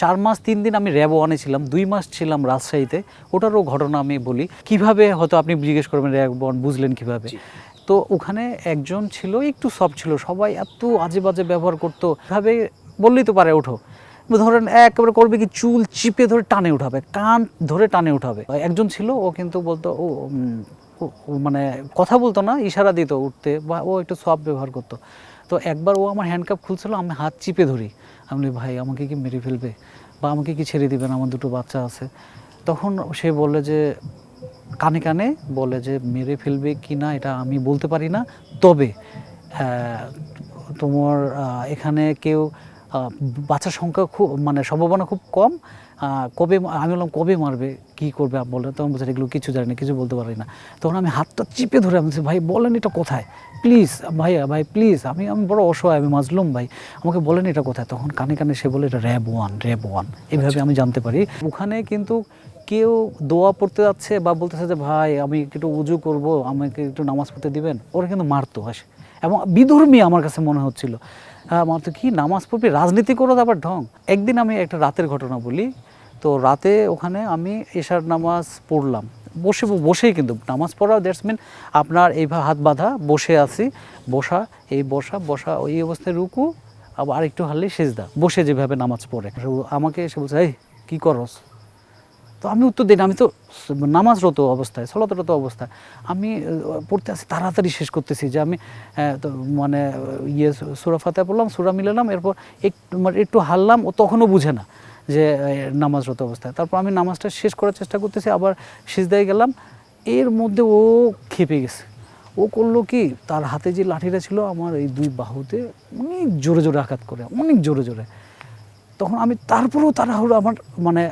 4 মাস 3 দিন আমি র্যাব 1-এ ছিলাম, 2 মাস ছিলাম রাজশাহীতে। ওটারও ঘটনা আমি বলি। কিভাবে হয়তো আপনি জিজ্ঞেস করবেন র্যাব 1 বুঝলেন কিভাবে? তো ওখানে একজন ছিল একটু সফট ছিল, সবাই এত আজে বাজে ব্যবহার করতো, এভাবে বললেই তো পারে ওঠো, ধরেন একেবারে করবে কি চুল চিপে ধরে টানে উঠাবে, কান ধরে টানে উঠাবে। একজন ছিল ও কিন্তু বলতো ও মানে কথা বলতো না, ইশারা দিত উঠতে, বা ও একটু সফট ব্যবহার করতো। তো একবার ও আমার হ্যান্ডকাপ খুলছিল, আমি হাত চিপে ধরি, আমি বলি ভাই আমাকে কি মেরে ফেলবে বা আমাকে কি ছেড়ে দিবেন, আমার 2টো বাচ্চা আছে। তখন সে বললে যে কানে কানে বলে যে মেরে ফেলবে কি না এটা আমি বলতে পারি না, তবে তোমার এখানে কেউ বাচ্চার সংখ্যা খুব মানে সম্ভাবনা খুব কম, কবে আমি বললাম কবে মারবে কী করবে বলে, তখন বলছে এগুলো কিছু জানি না, কিছু বলতে পারি না। তখন আমি হাতটা চিপে ধরে আমি বলছি ভাই বলেন এটা কোথায় প্লিজ, ভাই প্লিজ, আমি বড় অসহায়, আমি মাজলুম ভাই, আমাকে বলেন এটা কোথায়। তখন কানে কানে সে বলে এটা র্যাব 1 এইভাবে আমি জানতে পারি। ওখানে কিন্তু কেউ দোয়া পড়তে যাচ্ছে বা বলতেছে যে ভাই আমি একটু উজু করব, আমাকে একটু নামাজ পড়তে দিবেন, ওরা কিন্তু মারতো আসে, এবং বিধর্মী আমার কাছে মনে হচ্ছিল। আমার তো কি নামাজ পড়বি, রাজনীতি করো আবার ঢং। একদিন আমি একটা রাতের ঘটনা বলি। তো রাতে ওখানে আমি এশার নামাজ পড়লাম, বসেই কিন্তু নামাজ পড়া, দ্যাটস মিন আপনার এইভাবে হাত বাঁধা বসে আছি, বসা ওই অবস্থায় রুকু, আবার আরেকটু হারলেই সেজদা, বসে যেভাবে নামাজ পড়ে। আমাকে এসে বলছে এই কী করস, তো আমি উত্তর দিই না, আমি তো নামাজরত অবস্থায়, সলাতরত অবস্থায় আমি পড়তে আসি, তাড়াতাড়ি শেষ করতেছি যে আমি তো মানে সূরা ফাতিহা পড়লাম, সূরা মিলালাম, এরপর একটু হারলাম, ও তখনও বুঝে না যে নামাজরত অবস্থায়। তারপর আমি নামাজটা শেষ করার চেষ্টা করতেছি, আবার সিজদায় গেলাম, এর মধ্যে ও খেপে গেছে। ও করলো কি, তার হাতে যে লাঠিটা ছিল আমার এই 2 বাহুতে অনেক জোরে জোরে আঘাত করে, অনেক জোরে জোরে। তখন আমি তারপরেও তাড়াহুড়ো আমার মানে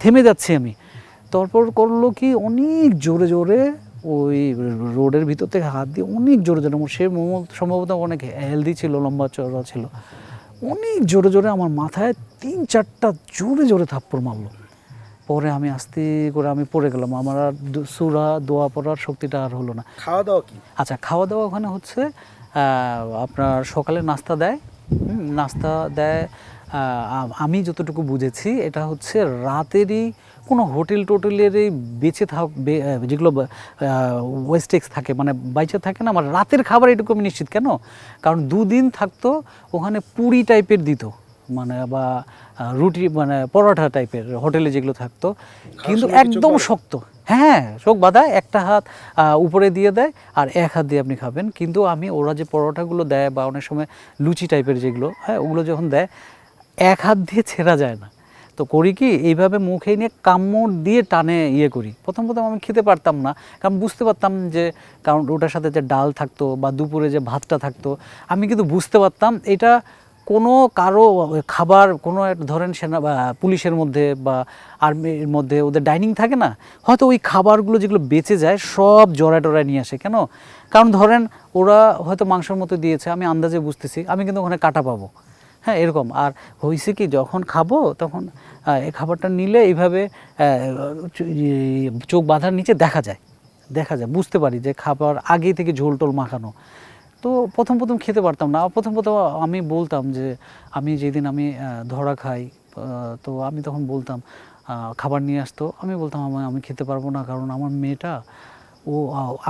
থেমে যাচ্ছি আমি, তারপর করলো কি অনেক জোরে জোরে ওই রোডের ভিতর থেকে হাত দিয়ে অনেক জোরে জোরে, সে সম্ভবত অনেক হেলদি ছিল, লম্বা চড়া ছিল, অনেক জোরে জোরে আমার মাথায় 3-4টা জোরে জোরে থাপ্পড় মারলো। পরে আমি আস্তে করে আমি পড়ে গেলাম, আমার আর সূরা দোয়া পড়ার শক্তিটা আর হলো না। খাওয়া দাওয়া কি? আচ্ছা, খাওয়া দাওয়া ওখানে হচ্ছে আপনার সকালে নাস্তা দেয়, নাস্তা দেয়। আমি যতটুকু বুঝেছি এটা হচ্ছে রাতেরই কোনো হোটেল টোটেলেরই বেঁচে যেগুলো ওয়েস্টেক্স থাকে মানে বাইচে থাকে না, আমার রাতের খাবার এটুকু আমি নিশ্চিত। কেন? কারণ 2 দিন থাকতো ওখানে পুরি টাইপের দিত, মানে বা রুটি মানে পরোটা টাইপের হোটেলে যেগুলো থাকতো, কিন্তু একদম শক্ত। হ্যাঁ, চোখ বাঁধা, একটা হাত উপরে দিয়ে দেয় আর এক হাত দিয়ে আপনি খাবেন। কিন্তু ওরা যে পরোটাগুলো দেয় বা অনেক সময় লুচি টাইপের যেগুলো, হ্যাঁ ওগুলো যখন দেয় এক হাত দিয়ে ছেঁড়া যায় না। তো করি কি এইভাবে মুখে নিয়ে কামড় দিয়ে টানে করি। প্রথম আমি খেতে পারতাম না, কারণ বুঝতে পারতাম যে, কারণ ওটার সাথে যে ডাল থাকতো বা দুপুরে যে ভাতটা থাকতো, আমি কিন্তু বুঝতে পারতাম এটা কোনো কারো খাবার, কোনো ধরেন সেনা বা পুলিশের মধ্যে বা আর্মির মধ্যে ওদের ডাইনিং থাকে না, হয়তো ওই খাবারগুলো যেগুলো বেঁচে যায় সব জড়ায় টড়ায় নিয়ে আসে। কেন? কারণ ধরেন ওরা হয়তো মাংসের মতো দিয়েছে, আমি আন্দাজে বুঝতেছি, আমি কিন্তু ওখানে কাটা পাবো, হ্যাঁ এরকম। আর হয়েছে কি যখন খাবো তখন এই খাবারটা নিলে এইভাবে চোখ বাঁধার নিচে দেখা যায়, বুঝতে পারি যে খাবার আগে থেকে ঝোল টোল মাখানো। তো প্রথম খেতে পারতাম না। প্রথম আমি বলতাম যে আমি যেদিন আমি ধরা খাই, তো আমি তখন বলতাম, খাবার নিয়ে আসতো, আমি বলতাম আমি খেতে পারবো না, কারণ আমার মেয়েটা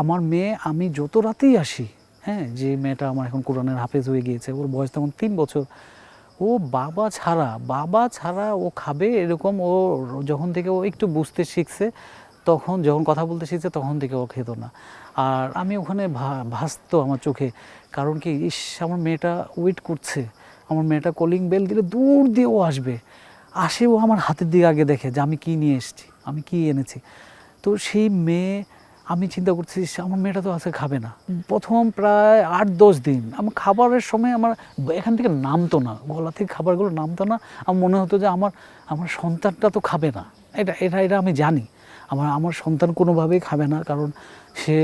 আমার মেয়ে, আমি যত রাতেই আসি, হ্যাঁ যে মেয়েটা আমার এখন কোরআনের হাফেজ হয়ে গিয়েছে, ওর বয়স তখন 3 বছর, ও বাবা ছাড়া ও খাবে এরকম। ও যখন থেকে ও একটু বুঝতে শিখছে, তখন যখন কথা বলতে শিখছে তখন থেকে ও খেত না। আর আমি ওখানে ভাসতো আমার চোখে, কারণ কি আমার মেয়েটা ওয়েট করছে, আমার মেয়েটা কলিং বেল দিলে দূর দিয়ে ও আসবে, ও আমার হাতের দিকে আগে দেখে যে আমি কি নিয়ে এসেছি, আমি কি এনেছি। তো সেই মেয়ে, আমি চিন্তা করছি আমার মেয়েটা তো আজকে খাবে না। প্রথম প্রায় 8-10 দিন আমার খাবারের সময় আমার এখান থেকে নামতো না, গলা থেকে খাবারগুলো নামতো না। আমার মনে হতো যে আমার সন্তানটা তো খাবে না, এটা আমি জানি আমার সন্তান কোনোভাবেই খাবে না, কারণ সে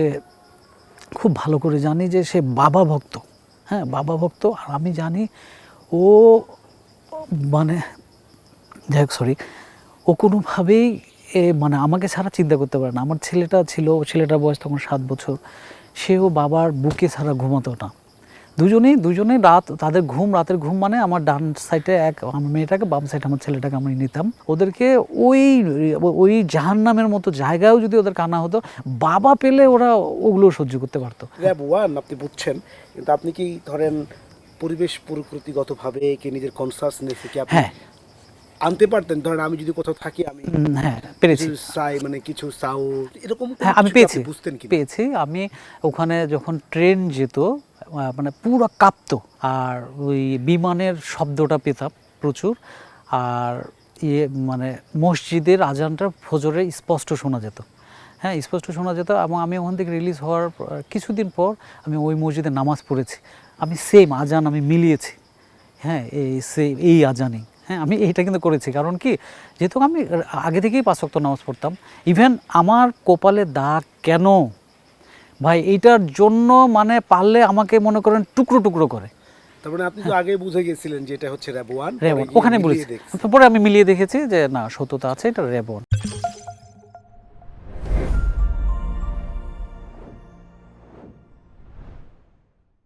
খুব ভালো করে জানি যে সে বাবা ভক্ত, হ্যাঁ বাবা ভক্ত। আর আমি জানি ও মানে ও কোনোভাবেই মানে আমাকে ছাড়া চিন্তা করতে পারে না। আমার ছেলেটার বয়স তখন 7 বছর, সেও বাবার বুকে ছাড়া ঘুমাতো না। দুজনেই তাদের রাতের ঘুম মানে আমার ডান সাইডে আমার মেয়েটাকে, বাম সাইডে আমার ছেলেটাকে আমি নিতাম। ওদেরকে ওই জাহান্নামের মতো জায়গায়ও যদি ওদের কানা হতো, বাবা পেলে ওরা ওগুলো সহ্য করতে পারতো। র‍্যাব 1 আপনি বুঝছেন, কিন্তু আপনি কি ধরেন পরিবেশ প্রকৃতিগতভাবে কি নিজের কনসাসনেসে কি আপনি আনতে পারতেন? ধরেন আমি যদি কোথাও থাকি, আমি হ্যাঁ পেরেছি, মানে কিছু সাউন্ড এরকম হ্যাঁ আমি পেয়েছি, বুঝতেন কি? পেয়েছি আমি ওখানে যখন ট্রেন যেত মানে পুরো কাঁপতো, আর ওই বিমানের শব্দটা পেতাম প্রচুর, আর মানে মসজিদের আজানটা ফজরে স্পষ্ট শোনা যেত, হ্যাঁ স্পষ্ট শোনা যেত। এবং আমি ওখান থেকে রিলিজ হওয়ার কিছুদিন পর আমি ওই মসজিদে নামাজ পড়েছি, আমি সেম আজান আমি মিলিয়েছি, হ্যাঁ এই আজানই, হ্যাঁ আমি এইটা কিন্তু করেছি। কারণ কি, যেহেতু আমি আগে থেকেই 5 ওয়াক্ত নামাজ পড়তাম, ইভেন আমার কপালে দাগ কেন ভাই, এইটার জন্য মানে পারলে আমাকে মনে করেন টুকরো টুকরো করে। তার মানে আপনি তো আগে বুঝে গেছিলেন যে এটা হচ্ছে র‍্যাব 1, ওখানে বলেছি, পরে আমি মিলিয়ে দেখেছি যে না সত্যতা আছে, এটা র‍্যাব 1।